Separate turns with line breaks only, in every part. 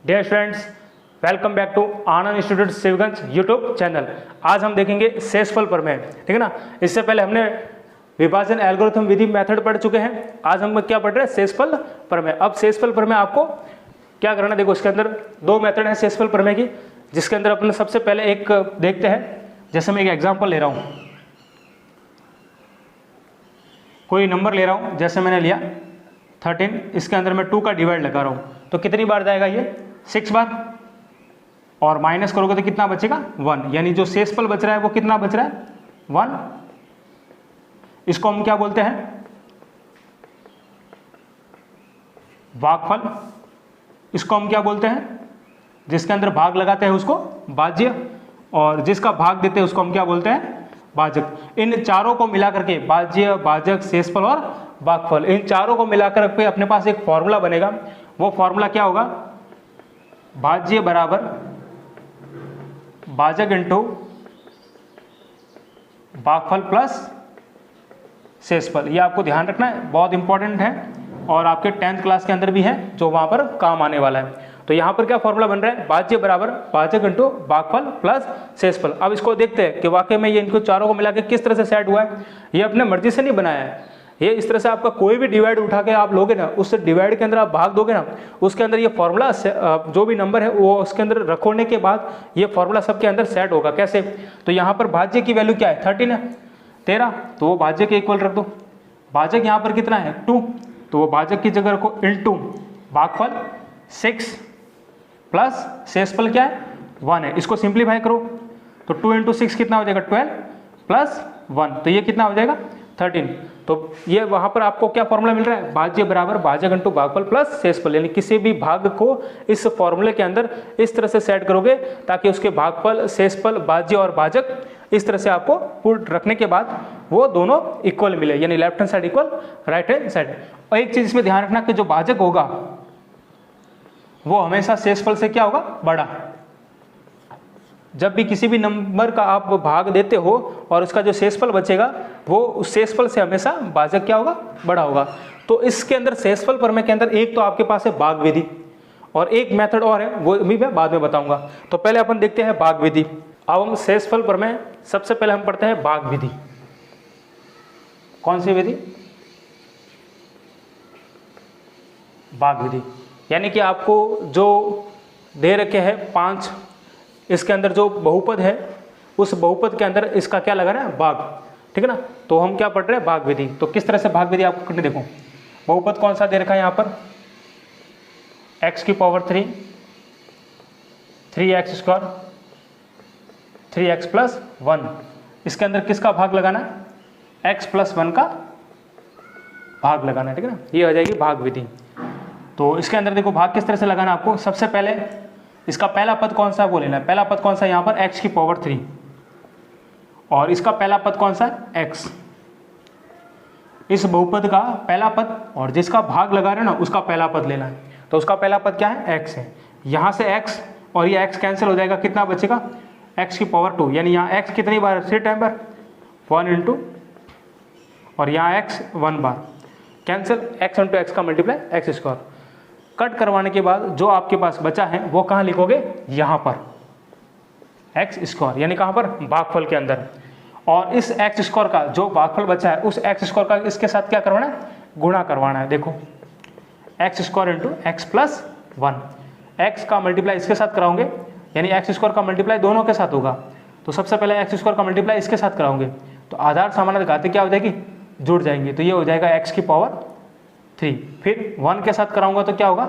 Dear students, welcome back to Anand institute Shivganj YouTube channel. आज हम देखेंगे शेषफल प्रमेय, ठीक है ना। इससे पहले हमने विभाजन एल्गोरिथम विधि मेथड पढ़ चुके हैं। आज हम क्या पढ़ रहे हैं? शेषफल प्रमेय। अब शेषफल प्रमेय आपको क्या करना है, देखो इसके अंदर दो मेथड है शेषफल प्रमेय की, जिसके अंदर अपने सबसे पहले एक देखते हैं। जैसे मैं एक एग्जाम्पल ले रहा हूँ, कोई नंबर ले रहा हूँ, जैसे मैंने लिया 13, इसके अंदर मैं 2 का डिवाइड लगा रहा हूँ, तो कितनी बार जाएगा ये? 6 बार। और माइनस करोगे तो कितना बचेगा? 1। यानी जो शेषफल बच रहा है वो कितना बच रहा है? 1। इसको हम क्या बोलते हैं? भागफल। इसको हम क्या बोलते हैं? जिसके अंदर भाग लगाते हैं उसको भाज्य, और जिसका भाग देते हैं उसको हम क्या बोलते हैं? भाजक। इन चारों को मिलाकर के भाज्य, भाजक, शेषफल और भागफल, इन चारों को मिलाकर के अपने पास एक फॉर्मूला बनेगा। वो फॉर्मूला क्या होगा? भाज्य बराबर भाजक इंटू भागफल प्लस शेषफल। ये आपको ध्यान रखना है, बहुत इंपॉर्टेंट है, और आपके 10th क्लास के अंदर भी है, जो वहां पर काम आने वाला है। तो यहाँ पर क्या फॉर्मूला बन रहा है? भाज्य बराबर भाजक इंटू भागफल प्लस शेषफल। अब इसको देखते हैं कि वाकई में ये इनको चारों को मिला के किस तरह से सेट हुआ है। ये अपने मर्जी से नहीं बनाया है, ये इस तरह से आपका कोई भी डिवाइड उठा के आप लोगे ना, उस डिवाइड के अंदर आप भाग दोगे ना, उसके अंदर ये फॉर्मूला जो भी नंबर है वो उसके अंदर रखोने के बाद ये फॉर्मूला सबके अंदर सेट होगा। कैसे? तो यहाँ पर भाज्य की वैल्यू क्या है? 13 है, 13, तो वो भाज्य के इक्वल रख दो। भाजक यहाँ पर कितना है? 2, तो वो भाजक की जगह को इंटू भागफल 6 प्लस शेषफल क्या है? 1 है। इसको सिंप्लीफाई करो तो 2 इंटू 6 कितना हो जाएगा? 12 प्लस 1, तो ये कितना हो जाएगा? 13। तो ये वहां पर आपको क्या फॉर्मूला मिल रहा है? भाज्य बराबर भाजक इंटू भागफल प्लस शेषफल। यानी किसी भी भाग को इस फॉर्मूले के अंदर इस तरह से सेट करोगे ताकि उसके भागफल, शेषफल, भाज्य और भाजक इस तरह से आपको पुट रखने के बाद वो दोनों इक्वल मिले, यानी left hand side equal right hand side. और एक चीज इसमें ध्यान रखना कि जो भाजक होगा वो हमेशा शेषफल से क्या होगा? बड़ा। जब भी किसी भी नंबर का आप भाग देते हो और उसका जो शेषफल बचेगा वो उस शेषफल से हमेशा भाजक क्या होगा? बड़ा होगा। तो इसके अंदर शेषफल प्रमेय के अंदर एक तो आपके पास है भाग विधि, और एक मेथड और है, वो भी मैं बाद में बताऊंगा। तो पहले अपन देखते हैं भाग विधि। अब हम शेषफल प्रमेय सबसे पहले हम पढ़ते हैं भाग विधि। कौन सी विधि? भाग विधि। यानी कि आपको जो दे रखे हैं 5, इसके अंदर जो बहुपद है उस बहुपद के अंदर इसका क्या लगाना है? भाग, ठीक है ना। तो हम क्या पढ़ रहे हैं? भाग विधि। तो किस तरह से भाग विधि आपको करनी, देखो बहुपद कौन सा दे रखा है यहाँ पर? x की power 3, 3x square, 3x plus 1। इसके अंदर किसका भाग लगाना है? x प्लस 1 का भाग लगाना है, ठीक है ना। ये हो जाएगी भाग विधि। तो इसके अंदर देखो भाग किस तरह से लगाना है आपको। सबसे पहले इसका पहला पद कौन सा है वो लेना है। पहला पद कौन सा है यहाँ पर? x की पावर 3, और इसका पहला पद कौन सा है? x। इस बहुपद का पहला पद और जिसका भाग लगा रहे हैं ना उसका पहला पद लेना है। तो उसका पहला पद क्या है? x है। यहाँ से x और ये x कैंसिल हो जाएगा, कितना बचेगा? x की पावर 2। यानी यहाँ x कितनी बार? 3 टाइम बार, 1 इंटू, और यहाँ x 1 बार कैंसिल, x इंटू x का मल्टीप्लाई x स्क्वायर। कट करवाने के बाद जो आपके पास बचा है वो कहाँ लिखोगे? यहाँ पर x स्क्वायर, यानी कहाँ पर? भागफल के अंदर। और इस x स्क्वायर का जो भागफल बचा है उस x स्क्वायर का इसके साथ क्या करवाना है? गुणा करवाना है। देखो x square into x plus 1, x का मल्टीप्लाई इसके साथ कराओगे, यानी x स्क्वायर का मल्टीप्लाई दोनों के साथ होगा। तो सबसे पहले x स्क्वायर का मल्टीप्लाई इसके साथ कराओगे तो आधार सामान्य घाते क्या हो जाएगी? जुड़ जाएंगे। तो ये हो जाएगा x की पावर 3। फिर 1 के साथ कराऊंगा तो क्या होगा?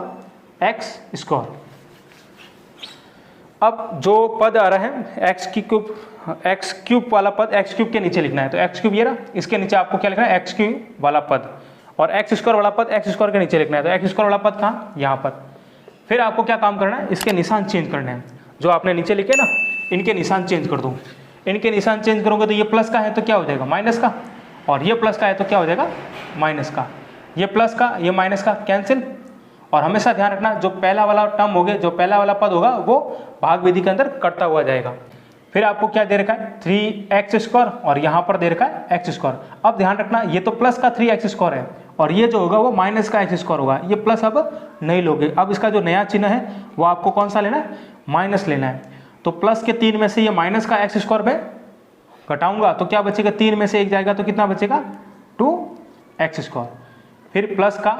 x square. अब जो पद आ रहा है x क्यूब वाला पद x क्यूब के नीचे लिखना है। तो x क्यूब ये रहा, इसके नीचे आपको क्या लिखना है? x क्यूब वाला पद, और x स्क्वायर वाला पद x स्क्वायर के नीचे लिखना है। तो x स्क्वायर वाला पद कहाँ? यहाँ पर। फिर आपको क्या काम करना है? इसके निशान चेंज करने हैं। जो आपने नीचे लिखे ना इनके निशान चेंज कर दो। इनके निशान चेंज करोगे तो ये प्लस का है तो क्या हो जाएगा? माइनस का, और ये प्लस का है तो क्या हो जाएगा? माइनस का। ये प्लस का, ये माइनस का कैंसिल। और हमेशा ध्यान रखना जो पहला वाला टर्म होगा, जो पहला वाला पद होगा वो भाग विधि के अंदर कटता हुआ जाएगा। फिर आपको क्या दे रखा है? 3x स्क्वायर, और यहाँ पर दे रखा है x स्क्वायर। अब ध्यान रखना ये तो प्लस का 3x स्क्वायर है और ये जो होगा वो माइनस का एक्स स्क्वायर होगा, ये प्लस अब नहीं लोगे। अब इसका जो नया चिन्ह है वो आपको कौन सा लेना है, माइनस लेना है। तो प्लस के 3 में से ये माइनस का एक्स स्क्वायर में घटाऊंगा तो क्या बचेगा, 3 में से 1 जाएगा तो कितना बचेगा, 2x स्क्वायर। फिर प्लस का,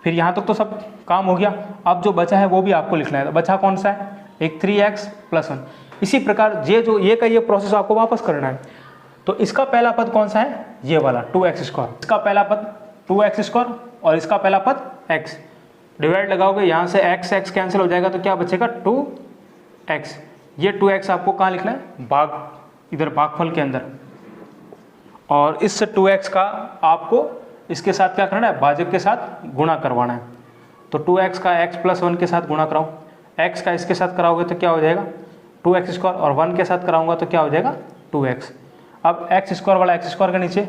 फिर यहाँ तक तो सब काम हो गया। अब जो बचा है वो भी आपको लिखना है। तो बचा कौन सा है, एक 3x + 1। इसी प्रकार ये का ये प्रोसेस आपको वापस करना है। तो इसका पहला पद कौन सा है, ये वाला 2x स्क्वायर। इसका पहला पद 2x स्क्वायर और इसका पहला पद x। डिवाइड लगाओगे, यहाँ से x कैंसिल हो जाएगा तो क्या बचेगा, 2x। ये 2x आपको कहाँ लिखना है, भाग, इधर भागफल के अंदर। और इस 2x का आपको इसके साथ क्या करना है, भाजक के साथ गुणा करवाना है। तो 2x का x + 1 के साथ गुणा कराओ, x का इसके साथ कराओगे तो क्या हो जाएगा, 2x स्क्वायर, और 1 के साथ कराऊंगा तो क्या हो जाएगा, 2x। अब x स्क्वायर वाला x स्क्वायर के नीचे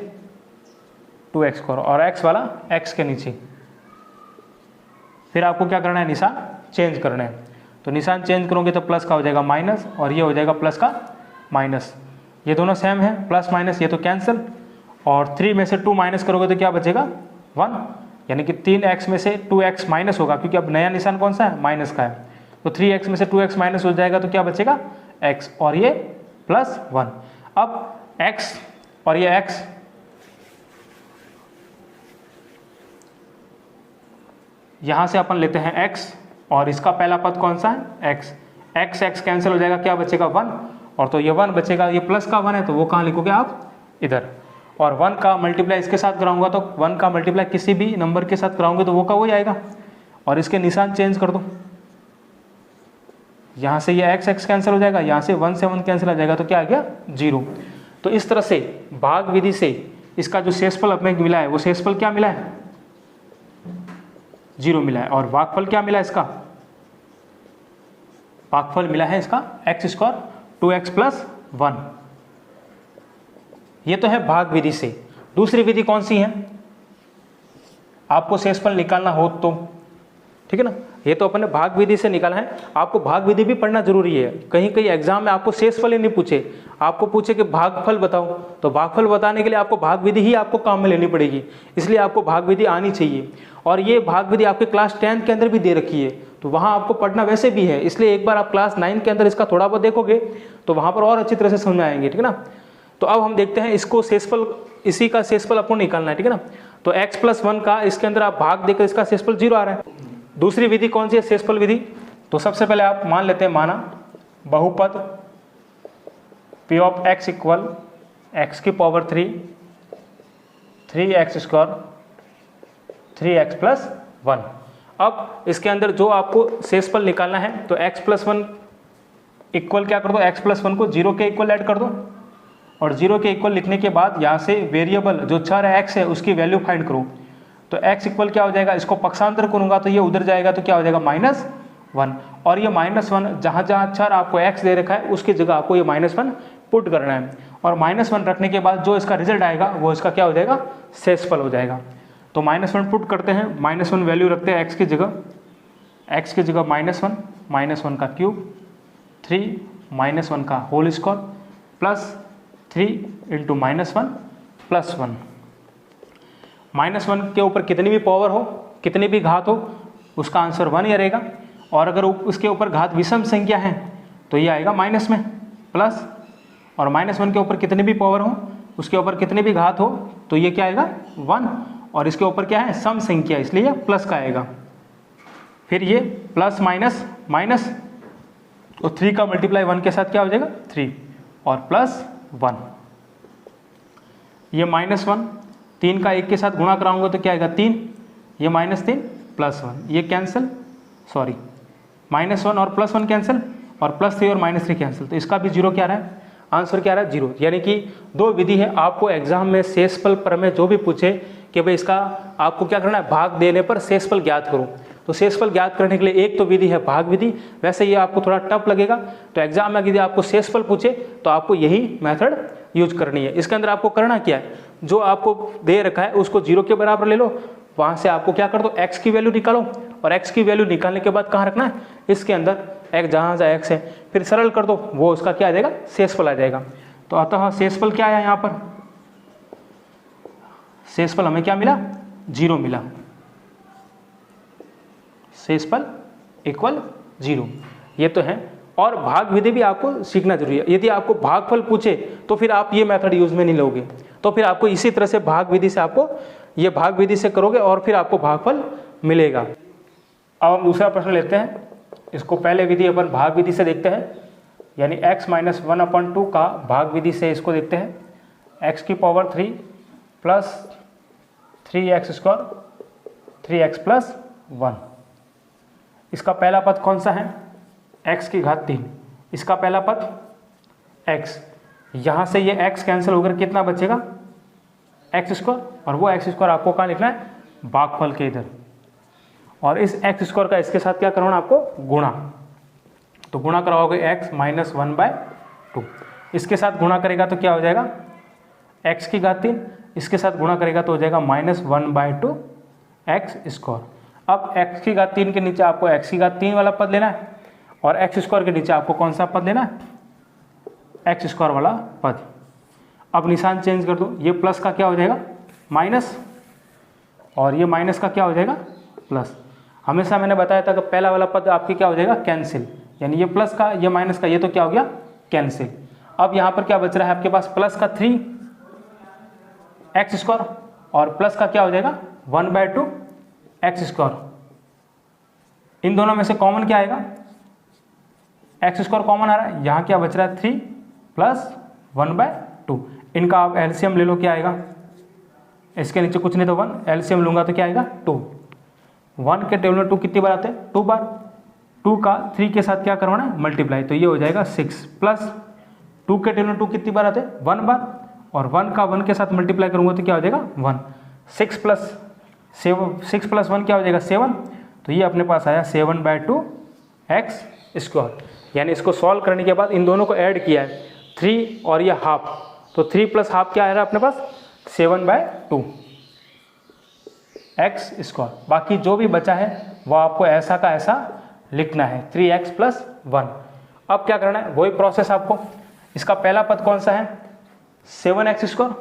2x स्क्वायर और x वाला x के नीचे। फिर आपको क्या करना है, निशान चेंज करना है। तो निशान चेंज करोगे तो प्लस का हो जाएगा माइनस, और ये हो जाएगा प्लस का माइनस। ये दोनों सेम है, प्लस माइनस, ये तो कैंसिल। और 3 में से 2 माइनस करोगे तो क्या बचेगा, 1। यानी कि 3x में से 2x माइनस होगा, क्योंकि अब नया निशान कौन सा है, माइनस का है। तो 3x में से 2x माइनस हो जाएगा तो क्या बचेगा, x, और ये +1। अब x और ये x, यहां से अपन लेते हैं x, और इसका पहला पद कौन सा है, x कैंसिल हो जाएगा, क्या बचेगा, 1। और तो ये 1 बचेगा, ये प्लस का 1 है तो वो कहाँ लिखोगे आप, इधर। और 1 का मल्टीप्लाई इसके साथ कराऊंगा तो 1 का मल्टीप्लाई किसी भी नंबर के साथ कराऊंगे तो वो का वही आएगा। और इसके निशान चेंज कर दो, यहाँ से ये x कैंसिल हो जाएगा, यहाँ से 1 से 1 कैंसिल हो जाएगा तो क्या आ गया, 0। तो इस तरह से भाग विधि से इसका जो शेषफल अपने मिला है वो शेषफल क्या मिला है, 0 मिला है। और भागफल क्या मिला है इसका, भागफल मिला है इसका x स्क्वायर 2x + 1। ये तो है भाग विधि से। दूसरी विधि कौन सी है, आपको शेषफल निकालना हो तो, ठीक है ना। ये तो अपने भाग विधि से निकाला है, आपको भाग विधि भी पढ़ना जरूरी है। कहीं कहीं एग्जाम में आपको शेषफल ही नहीं पूछे, आपको पूछे कि भागफल बताओ, तो भागफल बताने के लिए आपको भाग विधि ही आपको काम में लेनी पड़ेगी। इसलिए आपको भाग विधि आनी चाहिए। और ये भाग विधि आपके क्लास 10 के अंदर भी दे रखी है, तो वहाँ आपको पढ़ना वैसे भी है। इसलिए एक बार आप क्लास 9 के अंदर इसका थोड़ा बहुत देखोगे तो वहाँ पर और अच्छी तरह से समझ में आएंगे, ठीक है ना। तो अब हम देखते हैं इसको शेषफल, इसी का शेषफल आपको निकालना है, ठीक है ना। तो x + 1 का इसके अंदर आप भाग देकर इसका शेषफल 0 आ रहा है। दूसरी विधि कौन सी है, शेषफल विधि। तो सबसे पहले आप मान लेते हैं, माना बहुपद p of x equal x की पावर 3, 3x स्क्वायर 3x + 1। अब इसके अंदर जो आपको शेषफल निकालना है तो x + 1 इक्वल क्या कर दो, x + 1 को 0 के इक्वल ऐड कर दो, और 0 के इक्वल लिखने के बाद यहाँ से वेरिएबल जो चर है x है उसकी वैल्यू फाइंड करो। तो x इक्वल क्या हो जाएगा, इसको पक्षांतर करूंगा तो ये उधर जाएगा तो क्या हो जाएगा, -1। और ये -1 जहाँ जहाँ चर आपको x दे रखा है उसकी जगह आपको ये -1 पुट करना है। और -1 रखने के बाद जो इसका रिजल्ट आएगा वो इसका क्या हो जाएगा, शेषफल हो जाएगा। तो -1 पुट करते हैं, -1 वैल्यू रखते हैं x की जगह, x की जगह -1 का क्यूब, 3 -1 का होल स्क्वायर प्लस 3 × -1 + 1। -1 के ऊपर कितनी भी पावर हो, कितनी भी घात हो, उसका आंसर 1 ही रहेगा। और अगर उसके ऊपर घात विषम संख्या है तो ये आएगा माइनस में, प्लस। और -1 के ऊपर कितनी भी पावर हो, उसके ऊपर कितनी भी घात हो तो ये क्या आएगा, 1। और इसके ऊपर क्या है, सम संख्या, इसलिए ये प्लस का आएगा। फिर ये प्लस माइनस माइनस, तो 3 का मल्टीप्लाई 1 के साथ क्या हो जाएगा, 3 और +1। ये -1, 3 का 1 के साथ गुणा कराऊंगा तो क्या आएगा, 3, ये -3 +1, ये कैंसिल, सॉरी -1 और +1 कैंसिल, और +3 और -3 कैंसिल। तो इसका भी 0 क्या रहा है, आंसर क्या रहा है, 0। यानी कि 2 विधि है। आपको एग्जाम में शेषफल प्रमेय जो भी पूछे कि भाई इसका आपको क्या करना है, भाग देने पर शेषफल ज्ञात करो, तो शेषफल ज्ञात करने के लिए एक तो विधि है भाग विधि। वैसे ये आपको थोड़ा टफ लगेगा, तो एग्जाम में यदि आपको शेषफल पूछे तो आपको यही मेथड यूज करनी है। इसके अंदर आपको करना क्या है, जो आपको दे रखा है उसको 0 के बराबर ले लो, वहाँ से आपको क्या कर दो, x की वैल्यू निकालो, और x की वैल्यू निकालने के बाद कहाँ रखना है, इसके अंदर x, जहाँ जहाँ x है, फिर सरल कर दो, वो उसका क्या आ जाएगा, शेषफल आ जाएगा। तो अतः शेषफल क्या आया यहाँ पर, शेषफल हमें क्या मिला, 0 मिला, शेषफल इक्वल 0। ये तो है। और भाग विधि भी आपको सीखना जरूरी है। यदि आपको भागफल पूछे तो फिर आप ये मेथड यूज में नहीं लोगे, तो फिर आपको इसी तरह से भाग विधि से आपको ये भाग विधि से करोगे और फिर आपको भागफल मिलेगा। अब हम दूसरा प्रश्न लेते हैं। इसको पहले विधि अपन भाग विधि से देखते हैं, यानी x माइनस 1/2 का भाग विधि से इसको देखते हैं। x की power 3 plus 3x square 3x plus 1। इसका पहला पद कौन सा है, x की घात 3। इसका पहला पद x, यहाँ से ये x कैंसिल होकर कितना बचेगा, x स्क्वायर, और वो x स्क्वायर आपको कहाँ लिखना है, भागफल के इधर। और इस x स्क्वायर का इसके साथ क्या करवाना आपको, गुणा। तो गुणा कराओगे x माइनस 1/2। इसके साथ गुणा करेगा तो क्या हो जाएगा, x की घात 3, इसके साथ गुणा करेगा तो हो जाएगा माइनस 1/2 x स्क्वायर। अब x की घात 3 के नीचे आपको x की घात 3 वाला पद लेना है, और x स्क्वायर के नीचे आपको कौन सा पद लेना है, x स्क्वायर वाला पद। अब निशान चेंज कर दो, ये प्लस का क्या हो जाएगा माइनस, और ये माइनस का क्या हो जाएगा प्लस। हमेशा मैंने बताया था कि पहला वाला पद आपके क्या हो जाएगा कैंसिल, यानी ये प्लस का ये माइनस का ये तो क्या हो गया कैंसिल। अब यहाँ पर क्या बच रहा है आपके पास, प्लस का 3x स्क्वायर और प्लस का क्या हो जाएगा 1/2 x स्क्वायर। इन दोनों में से कॉमन क्या आएगा, x स्क्वायर कॉमन आ रहा है, यहाँ क्या बच रहा है 3 प्लस 1/2। इनका आप एलसीएम ले लो, क्या आएगा, इसके नीचे कुछ नहीं तो 1, एलसीएम लूंगा तो क्या आएगा 2। 1 के टेबल में 2 कितनी बार आते हैं, 2 बार। 2 का 3 के साथ क्या करवाना है मल्टीप्लाई, तो ये हो जाएगा 6 प्लस 2 के टेबल में 2 कितनी बार आते हैं 1 बार, और 1 का 1 के साथ मल्टीप्लाई करूंगा तो क्या हो जाएगा 1। 6 प्लस 1 क्या हो जाएगा 7, तो ये अपने पास आया 7/2 x स्क्वायर। यानी इसको सॉल्व करने के बाद इन दोनों को ऐड किया है 3 और ये हाफ, तो 3 प्लस हाफ क्या आ रहा है अपने पास 7/2 x स्क्वायर। बाकी जो भी बचा है वो आपको ऐसा का ऐसा लिखना है 3x प्लस 1। अब क्या करना है, वही प्रोसेस आपको। इसका पहला पद कौन सा है 7x स्क्वायर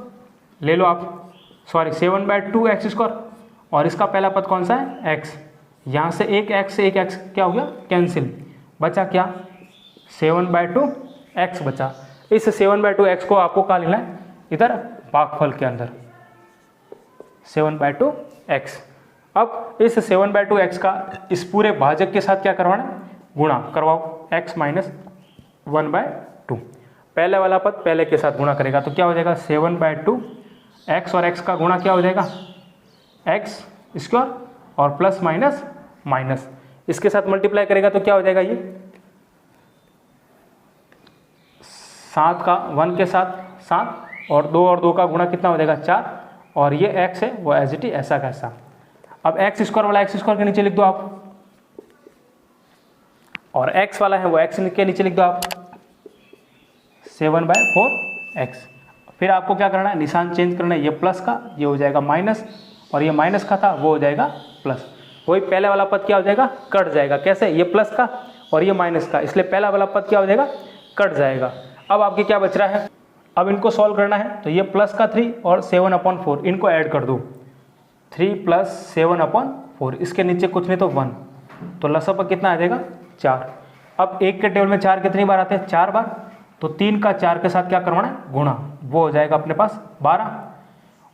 ले लो आप, सॉरी 7/2 x स्क्वायर, और इसका पहला पद कौन सा है x। यहाँ से एक x से एक x क्या हो गया कैंसिल, बचा क्या 7/2 x बचा। इस 7/2 x को आपको कहाँ लिखना है, इधर भागफल के अंदर 7/2 x। अब इस 7/2 x का इस पूरे भाजक के साथ क्या करवाना है, गुणा करवाओ x माइनस 1/2। पहले वाला पद पहले के साथ गुणा करेगा तो क्या हो जाएगा 7/2 x, और x का गुणा क्या हो जाएगा x स्क्वायर, और प्लस माइनस माइनस, इसके साथ मल्टीप्लाई करेगा तो क्या हो जाएगा, ये 7 का 1 के साथ 7, और 2 और 2 का गुणा कितना हो जाएगा 4, और ये x है वो एज इट इज ऐसा कैसा। अब x स्क्वायर वाला x स्क्वायर के नीचे लिख दो आप, और x वाला है वो x के नीचे लिख दो आप 7/4 x। फिर आपको क्या करना है, निशान चेंज करना है, ये प्लस का ये हो जाएगा माइनस, और ये माइनस का था वो हो जाएगा प्लस। वही पहले वाला पद क्या हो जाएगा कट जाएगा, कैसे, ये प्लस का और ये माइनस का, इसलिए पहला वाला पद क्या हो जाएगा कट जाएगा। अब आपके क्या बच रहा है, अब इनको सॉल्व करना है, तो ये प्लस का 3 और 7/4 इनको ऐड कर दो, 3 प्लस 7/4, इसके नीचे कुछ नहीं तो 1, तो लसापा कितना आ जाएगा 4। अब एक के टेबल में 4 कितनी बार आते हैं 4 बार, तो 3 का 4 के साथ क्या करवाना है गुणा, वो हो जाएगा अपने पास 12,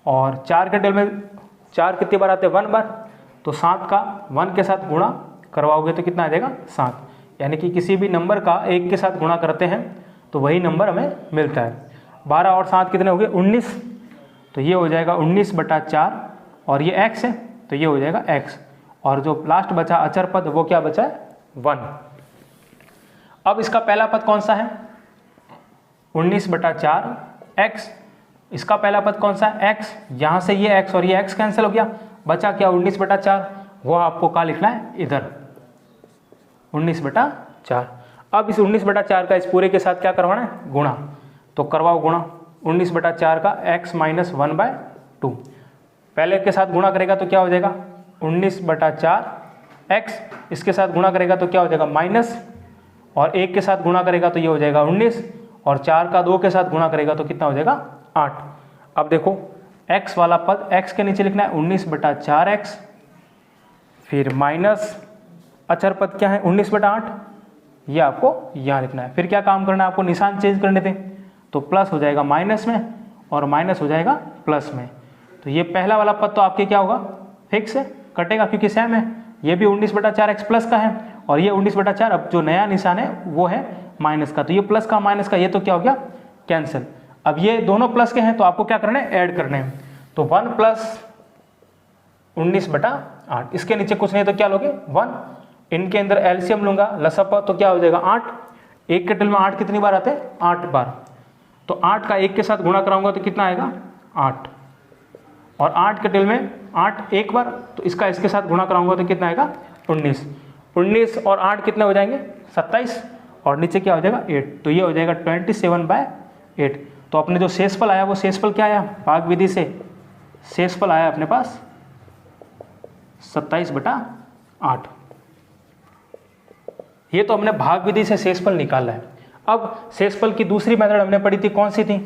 और 4 के टेबल में 4 कितनी बार आते हैं 1 बार, तो 7 का 1 के साथ गुणा करवाओगे तो कितना आ जाएगा 7। यानी कि किसी भी नंबर का 1 के साथ गुणा करते हैं तो वही नंबर हमें मिलता है। 12 और 7 कितने हो गए 19, तो ये हो जाएगा 19/4, और ये x है तो ये हो जाएगा x, और जो लास्ट बचा अचर पद वो क्या बचा है 1। अब इसका पहला पद कौन सा है 19/4 x, इसका पहला पद कौन सा है x, यहाँ से ये x और ये x कैंसिल हो गया, बचा क्या 19/4, वो आपको क्या लिखना है इधर 19/4। अब इस 19/4 का इस पूरे के साथ क्या करवाना है गुणा, तो करवाओ गुणा 19/4 का x माइनस 1/2, पहले के साथ गुणा करेगा तो क्या हो जाएगा 19/4 x, इसके साथ गुणा करेगा तो क्या हो जाएगा माइनस, और 1 के साथ गुणा करेगा तो ये हो जाएगा 19, और 4 का 2 के साथ गुणा करेगा तो कितना हो जाएगा 8। अब देखो x वाला पद x के नीचे लिखना है 19/4x, फिर माइनस अचर पद क्या है 19/8, ये आपको यहाँ लिखना है। फिर क्या काम करना है आपको, निशान चेंज करने दें, तो प्लस हो जाएगा माइनस में और माइनस हो जाएगा प्लस में। तो ये पहला वाला पद तो आपके क्या होगा, फिक्स है, कटेगा क्योंकि सेम है। ये भी 19/4x प्लस का है और ये 19/4, अब जो नया निशान है वो है माइनस का, तो ये प्लस का माइनस का ये तो क्या हो गया, कैंसिल। अब ये दोनों प्लस के हैं तो आपको क्या करना है, ऐड करने हैं। तो 1 + 19/8, इसके नीचे कुछ नहीं तो क्या लोगे 1, इनके अंदर एलसीएम लूंगा लसअ तो क्या हो जाएगा 8, 1 के टेबल में 8 कितनी बार आते हैं, 8 बार। तो 8 का 1 के साथ गुणा कराऊंगा तो कितना आएगा 8, और 8 के टेबल में 8 एक बार, तो इसका इसके साथ गुणा कराऊंगा तो कितना आएगा 19, 19 और 8 कितने हो जाएंगे 27, और नीचे क्या हो जाएगा 8, तो ये हो जाएगा 27/8। तो अपने जो शेषफल आया वो शेषफल क्या आया, भाग विधि से शेषफल आया अपने पास 27/8। ये तो हमने भाग विधि से शेषफल निकाला है। अब शेषफल की दूसरी मेथड हमने पढ़ी थी, कौन सी थी,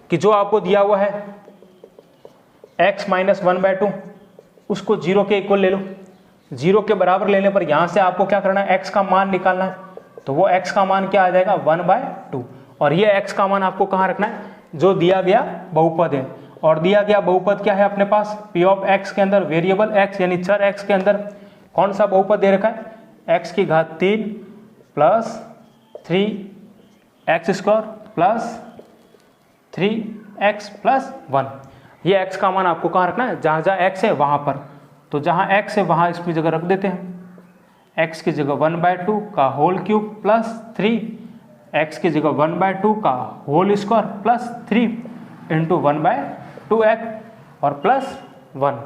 कि जो आपको दिया हुआ है x - 1/2 उसको 0 के इक्वल ले लो, 0 के बराबर लेने पर यहाँ से आपको क्या करना है, x का मान निकालना है। तो वो x का मान क्या आ जाएगा 1/2, और ये x का मान आपको कहाँ रखना है, जो दिया गया बहुपद है। और दिया गया बहुपद क्या है अपने पास, p ऑफ x के अंदर वेरिएबल x यानी चर x के अंदर कौन सा बहुपद दे रखा है, x की घात 3 + 3x² + 3x + 1। ये x का मान आपको कहाँ रखना है, जहाँ जहाँ x है वहाँ पर। तो जहाँ x है वहाँ इसकी जगह रख देते हैं, x की जगह 1/2 का होल क्यूब प्लस 3, x की जगह 1/2 का whole square plus 3 into 1/2x और प्लस 1।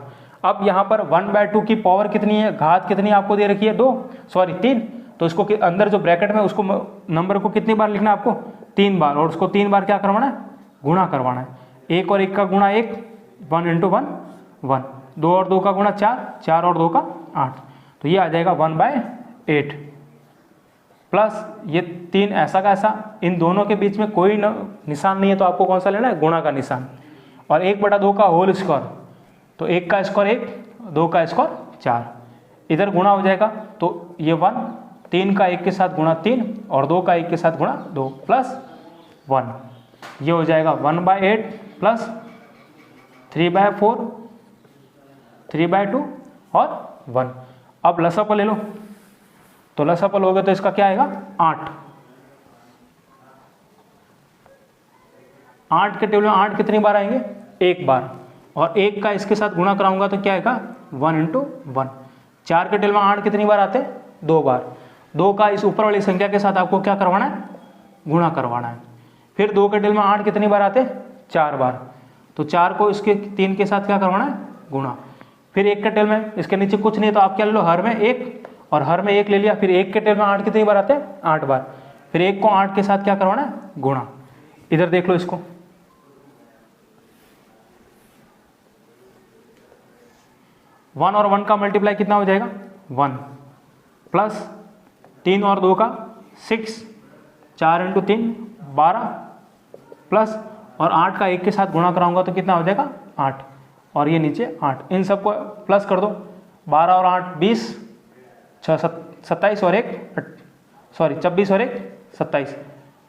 अब यहाँ पर 1/2 की पावर कितनी है, घात कितनी आपको दे रखी है 3, तो इसको अंदर जो ब्रैकेट में उसको नंबर को कितनी बार लिखना है आपको 3 बार, और उसको 3 बार क्या करवाना है, गुणा करवाना है। 1 और 1 का गुणा 1, 1 × 1 1, 2 और 2 का गुणा 4, 4 और 2 का 8, तो ये आ जाएगा 1/8 प्लस ये 3 ऐसा का ऐसा, इन दोनों के बीच में कोई निशान नहीं है तो आपको कौन सा लेना है, गुणा का निशान, और 1/2 का होल स्क्वायर, तो 1 का स्क्वायर 1, 2 का स्क्वायर 4, इधर गुणा हो जाएगा तो ये 1, 3 का 1 के साथ गुणा 3 और 2 का 1 के साथ गुणा 2 प्लस 1, ये हो जाएगा 1/8 प्लस 3/4, 3/2 और 1। अब लसापा ले लो, तो लसापा लोगे तो इसका क्या आएगा 8, 8 के टेबल में 8 कितनी बार आएंगे, 1 बार, और 1 का इसके साथ गुणा कराऊंगा तो क्या आएगा 1 × 1। 4 के टेबल में 8 कितनी बार आते हैं 2 बार, 2 का इस ऊपर वाली संख्या के साथ आपको क्या करवाना है, गुणा करवाना है। फिर 2 के टेबल में 8 कितनी बार आते हैं 4 बार, तो 4 को इसके 3 के साथ क्या करवाना है, गुणा। फिर 1 के टेबल में इसके नीचे कुछ नहीं तो आप क्या ले लो, हर में 1, और हर में 1 ले लिया। फिर 1 के टेबल में 8 कितनी बार आते हैं 8 बार, फिर 1 को 8 के साथ क्या करवाना है, गुणा। इधर देख लो इसको, 1 और 1 का मल्टीप्लाई कितना हो जाएगा 1 प्लस 3 और 2 का 6, 4 × 3 12 प्लस, और 8 का 1 के साथ गुणा कराऊंगा तो कितना हो जाएगा 8, और ये नीचे 8, इन सबको प्लस कर दो, 12 और 8 20, 27 और 1 24 और 1 27,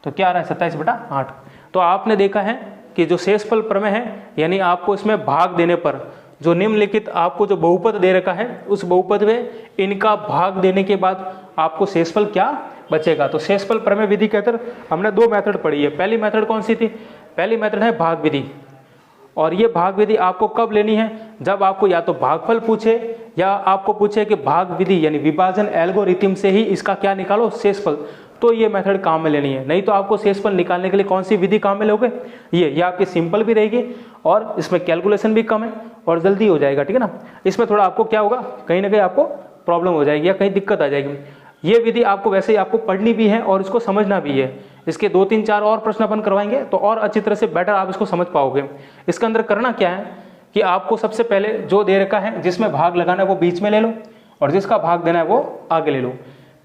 तो क्या आ रहा है 27/8। तो आपने देखा है कि जो शेषफल प्रमेय है, यानी आपको इसमें भाग देने पर जो निम्नलिखित आपको जो बहुपद दे रखा है उस बहुपद में इनका भाग देने के बाद आपको शेषफल क्या बचेगा। तो शेषफल प्रमेय विधि के अंदर हमने 2 मेथड पढ़ी है। पहली मेथड कौन सी थी, पहली मेथड है भाग विधि, और ये भाग विधि आपको कब लेनी है, जब आपको या तो भागफल पूछे या आपको पूछे कि भाग विधि यानी विभाजन एल्गोरिथम से ही इसका क्या निकालो शेषफल, तो ये मेथड काम में लेनी है। नहीं तो आपको शेषफल निकालने के लिए कौन सी विधि काम में लोगे, ये आपकी सिंपल भी रहेगी और इसमें कैलकुलेशन भी कम है और जल्दी हो जाएगा, ठीक है ना। इसमें थोड़ा आपको क्या होगा, कहीं ना कहीं आपको प्रॉब्लम हो जाएगी या कहीं दिक्कत आ जाएगी। ये विधि आपको वैसे ही आपको पढ़नी भी है और इसको समझना भी है। इसके 2 3 4 और प्रश्न अपन करवाएंगे तो और अच्छी तरह से बेटर आप इसको समझ पाओगे। इसके अंदर करना क्या है कि आपको सबसे पहले जो दे रखा है जिसमें भाग लगाना है वो बीच में ले लो और जिसका भाग देना है वो आगे ले लो।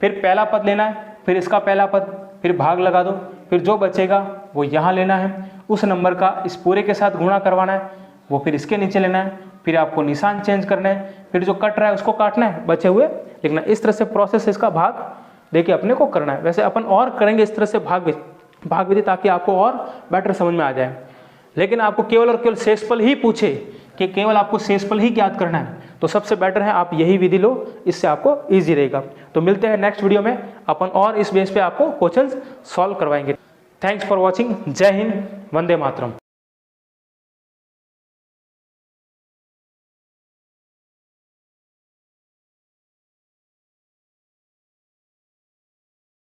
फिर पहला पद लेना है, फिर इसका पहला पद, फिर भाग लगा दो, फिर जो बचेगा वो यहाँ लेना है उस नंबर का इस पूरे के साथ गुणा करवाना है, वो फिर इसके नीचे लेना है, फिर आपको निशान चेंज करना है, फिर जो कट रहा है उसको काटना है, बचे हुए लिखना है। इस तरह से प्रोसेस इसका भाग देखिए अपने को करना है। वैसे अपन और करेंगे इस तरह से भाग विधि ताकि आपको और बेटर समझ में आ जाए। लेकिन आपको केवल और केवल शेषफल ही पूछे कि केवल आपको शेषफल ही ज्ञात करना है तो सबसे बेटर है आप यही विधि लो, इससे आपको ईजी रहेगा। तो मिलते हैं नेक्स्ट वीडियो में, अपन और इस बेस पे आपको क्वेश्चंस सॉल्व करवाएंगे। Thanks for watching. जय हिंद, वंदे मातरम।